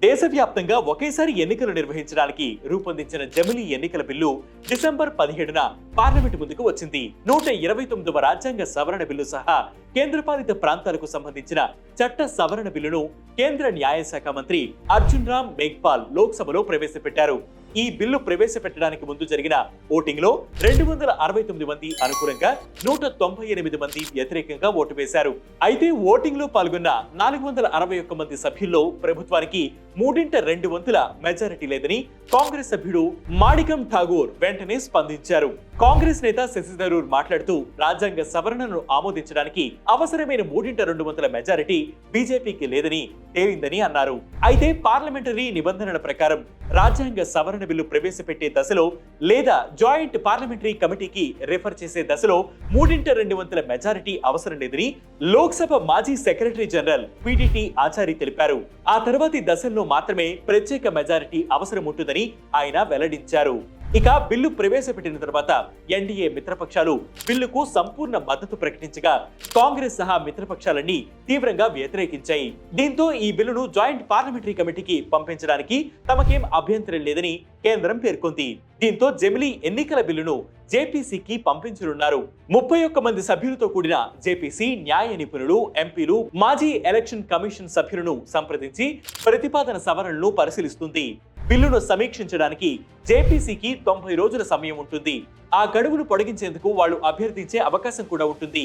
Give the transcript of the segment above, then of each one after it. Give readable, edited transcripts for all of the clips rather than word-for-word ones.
దేశవ్యాప్తంగా ఒకేసారి ఎన్నికలు నిర్వహించడానికి రూపొందించిన జమిలీ ఎన్నికల బిల్లు డిసెంబర్ 17న పార్లమెంటు ముందుకు వచ్చింది. 129వ రాజ్యాంగ సవరణ బిల్లు సహా కేంద్రపాలిత ప్రాంతాలకు సంబంధించిన చట్ట సవరణ బిల్లును కేంద్ర న్యాయశాఖ మంత్రి అర్జున్ రామ్ మేఘ్వాల్ లోక్సభలో ప్రవేశపెట్టారు. ఈ బిల్లు ప్రవేశపెట్టడానికి ముందు జరిగిన ఓటింగ్ లో 269 మంది అనుకూలంగా 198 మంది వ్యతిరేకంగా ఓటు వేశారు. అయితే ఓటింగ్ లో పాల్గొన్న 461 మంది సభ్యుల్లో ప్రభుత్వానికి 3/2 మెజారిటీ లేదని కాంగ్రెస్ సభ్యుడు మాణికం ఠాగూర్ వెంటనే స్పందించారు. కాంగ్రెస్ నేత శశి థరూర్ మాట్లాడుతూ రాజ్యాంగ సవరణను ఆమోదించడానికి అవసరమైన 3/2 మెజారిటీ బీజేపీకి లేదని తేలిందని అన్నారు. అయితే పార్లమెంటరీ నిబంధనల ప్రకారం రాజ్యాంగ సవరణ బిల్లు ప్రవేశపెట్టే దశలో లేదా జాయింట్ పార్లమెంటరీ కమిటీకి రిఫర్ చేసే దశలో 3/2 మెజారిటీ అవసరం లేదని లోక్సభ మాజీ సెక్రటరీ జనరల్ పిటిటి ఆచారి తెలిపారు. ఆ తర్వాతి దశల్లో మాత్రమే ప్రత్యేక మెజారిటీ అవసరం ఉంటుందని ఆయన వెల్లడించారు. ఇక బిల్లు ప్రవేశపెట్టిన తర్వాత ఎన్డీఏ మిత్రపక్షాలు బిల్లుకు సంపూర్ణ మద్దతు ప్రకటించగా కాంగ్రెస్ సహా మిత్రపక్షాలన్నీ తీవ్రంగా వ్యతిరేకించాయి. దీంతో ఈ బిల్లును జాయింట్ పార్లమెంటరీ కమిటీకి పంపించడానికి తమకేం అభ్యంతరం లేదని కేంద్రం పేర్కొంది. దీంతో జమిలీ ఎన్నికల బిల్లును జేపీసీకి పంపించనున్నారు. 31 మంది సభ్యులతో కూడిన జేపీసీ న్యాయ నిపుణులు, ఎంపీలు, మాజీ ఎలక్షన్ కమిషన్ సభ్యులను సంప్రదించి ప్రతిపాదన సవరణలను పరిశీలిస్తుంది. బిల్లును సమీక్షించడానికి జేపీసీకి 90 రోజుల సమయం ఉంటుంది. ఆ గడువును పొడిగించేందుకు వాళ్ళు అభ్యర్థించే అవకాశం కూడా ఉంటుంది.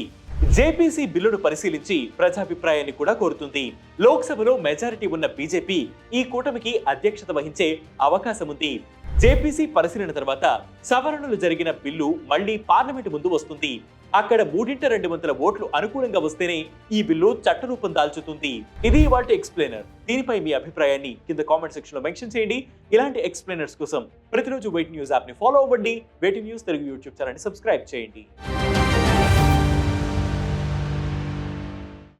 జేపీసీ బిల్లును పరిశీలించి ప్రజాభిప్రాయాన్ని కూడా కోరుతుంది. లోక్సభలో మెజారిటీ ఉన్న బీజేపీ ఈ కూటమికి అధ్యక్షత వహించే అవకాశం ఉంది. జేపీసీ పరిశీలన తర్వాత సవరణలు జరిగిన బిల్లు మళ్లీ పార్లమెంటు ముందు వస్తుంది. అక్కడ 3/2 ఓట్లు అనుకూలంగా వస్తేనే ఈ బిల్లు చట్టరూపం దాల్చుతుంది. ఇది ఇవాల్టి ఎక్స్ప్లెయినర్. దీనిపై మీ అభిప్రాయాన్ని కింద కామెంట్ సెక్షన్ లో మెన్షన్ చేయండి. ఇలాంటి ఎక్స్ప్లెయినర్స్ కోసం ప్రతిరోజు వెయిట్ న్యూస్ యాప్ ని ఫాలో అవ్వండి. Wait news Telugu YouTube channel ని సబ్స్క్రైబ్ చేయండి.